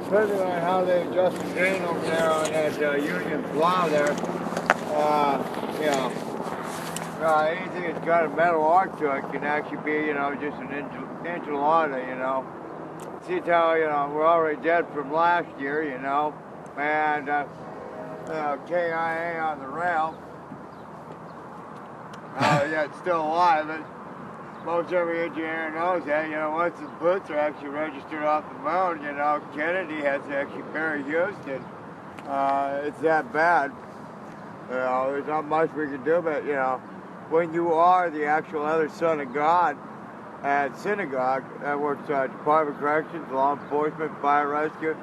depending on how they adjust the gain over there on that Union plow there, you know, anything that's got a metal arc to it can actually be, just an enchilada, See how, we're already dead from last year, and KIA on the rail. Yeah, it's still alive. But most every engineer knows that, once the boots are actually registered off the moon, Kennedy has to actually bury Houston. It's that bad. There's not much we can do, but, when you are the actual other son of God at synagogue, that works Department of Corrections, law enforcement, fire rescue,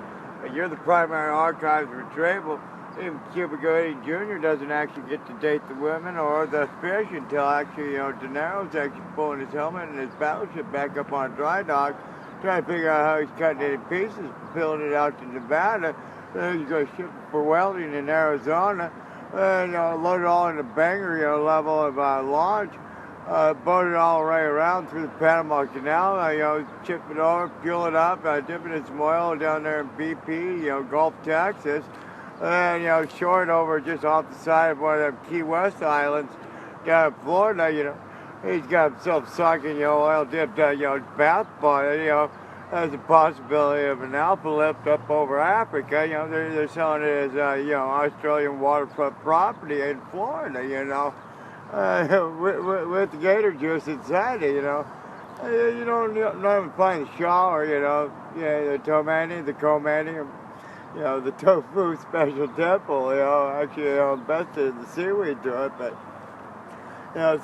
and you're the primary archives retrieval, even Cuba Gooding Jr. doesn't actually get to date the women or the fish until actually, De Niro's actually pulling his helmet and his battleship back up on a dry dock, trying to figure out how he's cutting it in pieces, peeling it out to Nevada. Then he's going to ship it for welding in Arizona, and load it all in a banger, level of launch. Boat it all right around through the Panama Canal, chip it over, fuel it up, dip it in some oil down there in BP, Gulf, Texas, and, shore it over just off the side of one of them Key West islands down in Florida, He's got himself sucking, oil-dipped, bath butter, as a possibility of an alpha lift up over Africa. They're selling it as, Australian waterfront property in Florida, with the gator juice inside it, You don't even find the shower, the tomani, the komani, the tofu special temple, actually invested in the seaweed to it, but,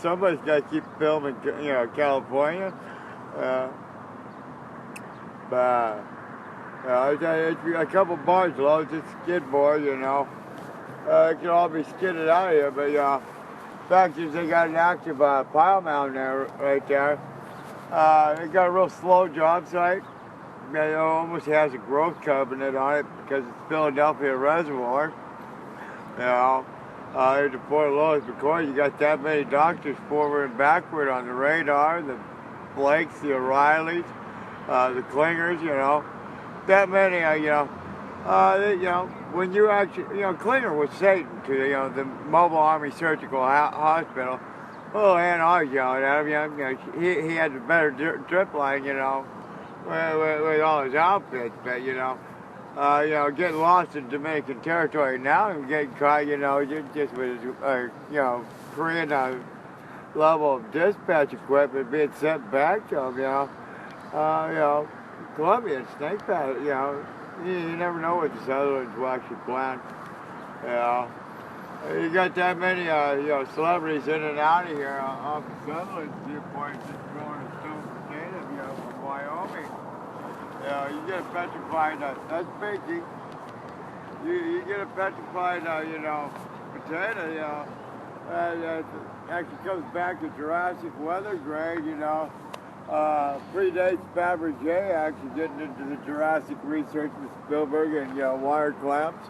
somebody's got to keep filming, California. But it's a couple barge loads, it's skid board, it can all be skidded out of here, but, fact is, they got an active pile mound there, right there. They got a real slow job site. It almost has a growth covenant on it because it's Philadelphia Reservoir. To Port Louis, because you got that many doctors forward and backward on the radar, the Blakes, the O'Reillys, the Klingers, that many, when you actually, Klinger was Satan to, the Mobile Army Surgical Hospital. Oh, and I was yelling at him, he had the better drip line, with all his outfits, but, getting lost in Dominican territory now and getting caught, just with his, Korean level of dispatch equipment being sent back to him, Columbia snake pattern, you never know what the Sutherlands will actually plan. You got that many, celebrities in and out of here off the Sutherland viewpoint, just going to Stone Potato, from Wyoming. You get a petrified, that's baking. You get a petrified, potato, that actually comes back to Jurassic weather grade, predates Fabergé actually getting into the Jurassic research with Spielberg and wire clamps.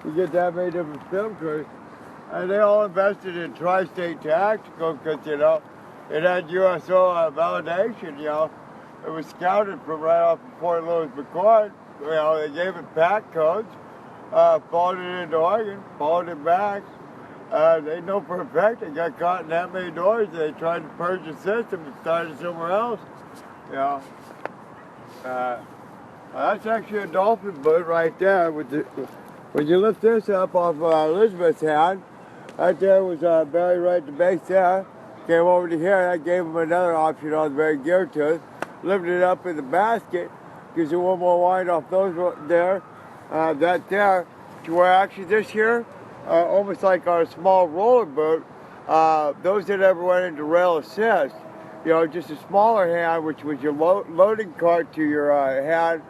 You get that many different film crews, and they all invested in Tri-State Tactical because it had USO validation. It was scouted from right off of Port Louis McCoy. They gave it pack codes, followed it into Oregon, followed it back. They know for a fact they got caught in that many doors. They tried to purge the system and started somewhere else. That's actually a dolphin boot right there. When you lift this up off Elizabeth's hand, right there was buried right at the base there. Came over to here, that gave him another option on the very gear tooth. Lifted it up in the basket, gives you one more wind off those there, that there, to where actually this here, almost like our small roller boat, those that ever went into rail assist, just a smaller hand, which was your loading cart to your hand,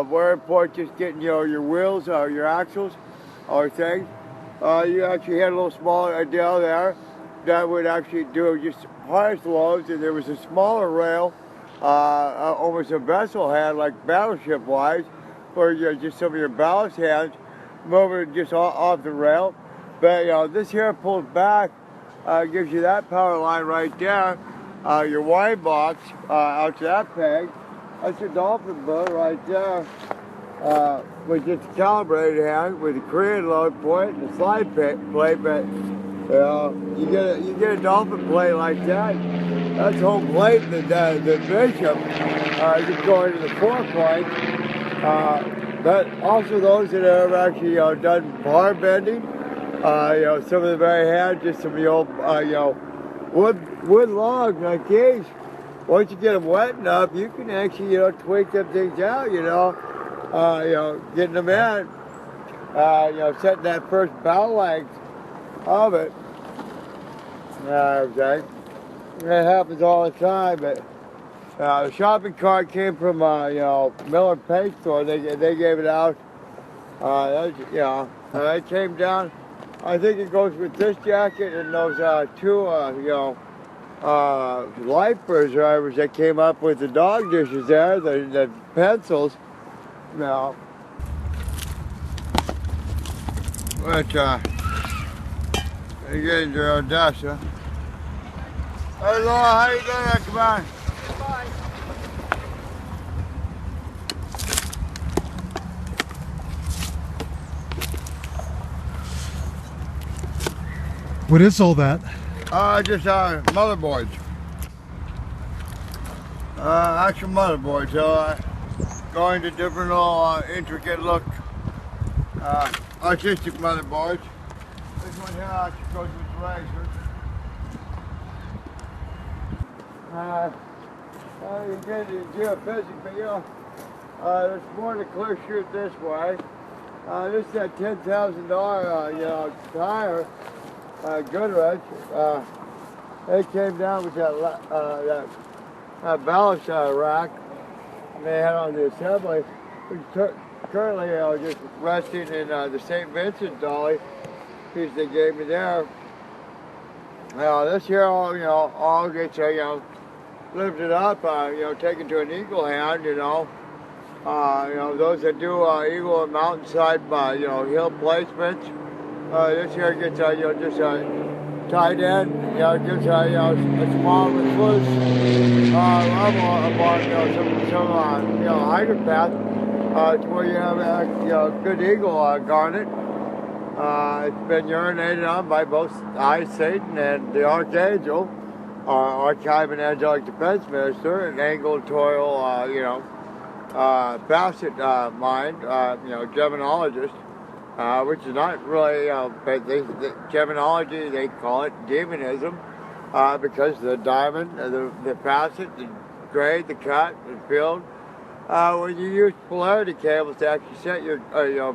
where important just getting, your wheels or your axles or things. You actually had a little smaller deal there that would actually do just harness loads, and there was a smaller rail, almost a vessel hand, like battleship-wise, for just some of your ballast hands, moving just off the rail. But this here pulls back, gives you that power line right there, your wind box out to that peg. That's your dolphin boat right there. which gets a calibrated hand with a Korean load point and a slide plate, but you get a dolphin plate like that. That's home plate. The Bishop just going to the 4-point. But also those that have actually done bar bending. Some of the very had just some of the old wood logs like these. Once you get them wet enough, you can actually tweak them things out. Getting them in. Setting that first bow length of it. Okay. That happens all the time, but the shopping cart came from Miller Paint Store. They gave it out. It came down. I think it goes with this jacket and those two lifers drivers that came up with the dog dishes there, the pencils. But you get your Odessa. Hey Laura, how you doing? Come on. Bye. What is all that? Just motherboards. Actual motherboards. Going to different little intricate look artistic motherboards. This one here actually goes with the razor. You get the geophysics, but there's more to clear shoot this way. This is that $10,000 tire, Goodrich. They came down with that ballast rack, and they had on the assembly, which currently just resting in the St. Vincent dolly piece they gave me there. This here all gets lifted up, taken to an eagle hand, those that do eagle and mountainside, hill placements. This here gets, just tied in, gives a small loose level upon, some hiker path, to where you have a good eagle garnet. It's been urinated on by both I, Satan, and the Archangel. Archive and Angelic Defense Minister, an Anglo-Toil, Bassett mind, Geminologist, which is not really, but Geminology, they call it demonism, because the diamond, the facet, the grade, the cut, the field. When you use polarity cables to actually set your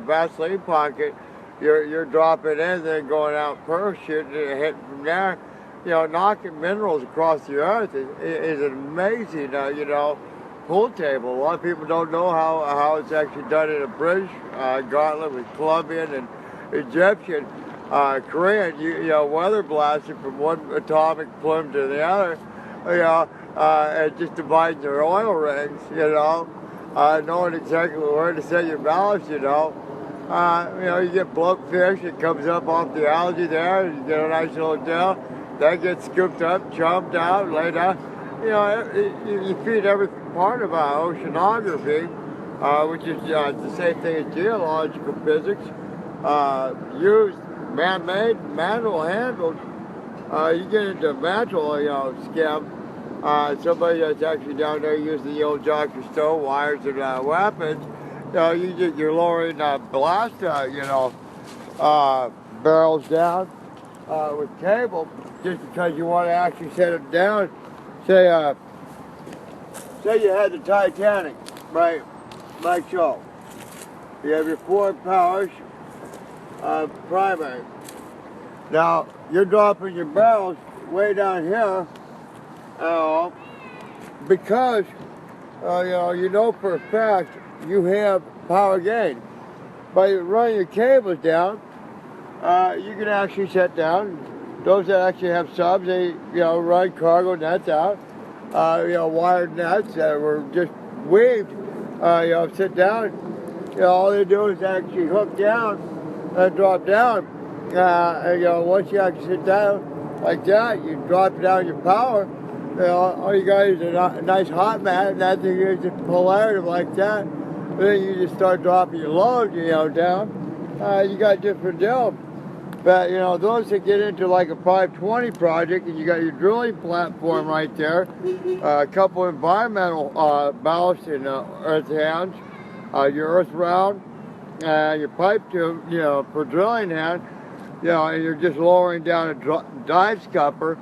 Vaseline pocket, you're dropping in, then going out parachuting and hitting from there. Knocking minerals across the earth is an amazing, pool table. A lot of people don't know how it's actually done in a British gauntlet with Colombian and Egyptian, Korean, weather blasted from one atomic plume to the other, and just dividing their oil rings, knowing exactly where to set your ballast, you get bloatfish that comes up off the algae there, and you get a nice little deal. That gets scooped up, chomped out, laid out. You feed every part of oceanography, which is the same thing as geological physics, used, man-made, manual handled. You get into mantle, skim. Somebody that's actually down there using the old Jacques Cousteau wires and weapons. You're lowering blast, barrels down with cable. Just because you want to actually set it down. Say you had the Titanic, right? Like so. You have your forward powers, primary. Now, you're dropping your barrels way down here, because, for a fact you have power gain. By running your cables down, you can actually set down. Those that actually have subs, they run cargo nets out, wired nets that were just weaved, sit down. All they do is actually hook down and drop down. Once you actually sit down like that, you drop down your power. All you got is a nice hot mat, and that thing is just polarity like that. Then you just start dropping your load, down. You got different deal. But, those that get into like a 520 project, and you got your drilling platform right there, a couple environmental ballasts and earth hands, your earth round, your pipe tube, for drilling hand, and you're just lowering down a dive scupper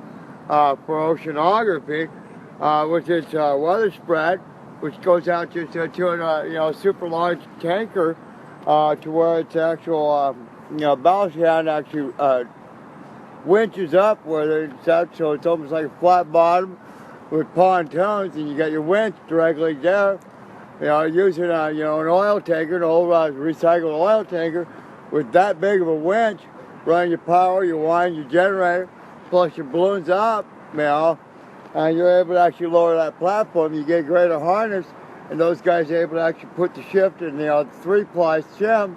for oceanography, with its weather spread, which goes out to a super large tanker, to where its actual ballast hand actually winches up where it's at, so it's almost like a flat bottom with pontoons, and you got your winch directly there. Using an oil tanker, an old recycled oil tanker, with that big of a winch, running your power, your wind, your generator, plus your balloons up, and you're able to actually lower that platform. You get greater harness, and those guys are able to actually put the shift in, 3-ply shim,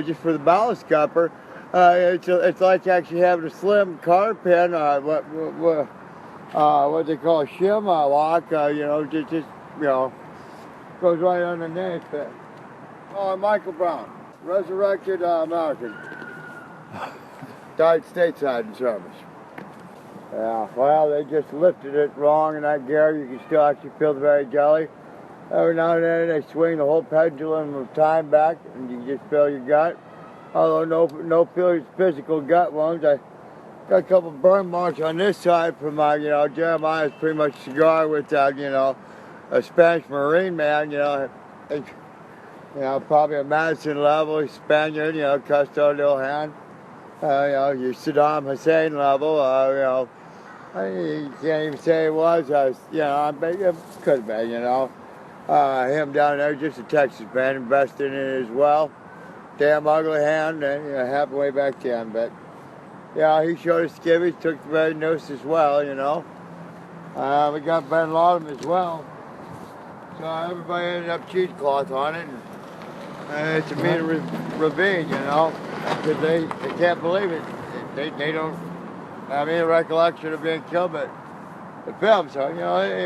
just for the ballast scupper. It's like actually having a slim car pin, what they call a shim lock, just goes right underneath it. Oh, Michael Brown, resurrected American, died stateside in service. Yeah, well, they just lifted it wrong in that gear. You can still actually feel the very jelly. Every now and then they swing the whole pendulum of time back, and you can just feel your gut. Although no physical gut wounds. I got a couple burn marks on this side from my, Jeremiah's pretty much cigar with that, a Spanish Marine man, probably a Madison level, Spaniard, custodial hand. Your Saddam Hussein level, you can't even say it was, I bet it could have been, him down there, just a Texas man, invested in it as well. Damn ugly hand, and halfway back then, but he showed us skivvies, took the very noose as well, we got Ben Laudem as well. So everybody ended up cheesecloth on it, and it's a mean ravine, because they can't believe it. They don't have any recollection of being killed, but the film, so,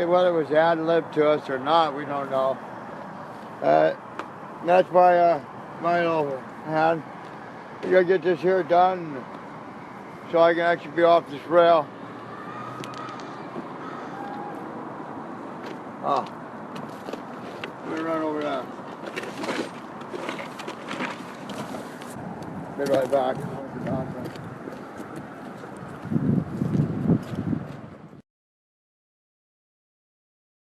whether it was ad-lib to us or not, we don't know. That's my little hand. We gotta get this here done so I can actually be off this rail. Let me run over there. Be right back.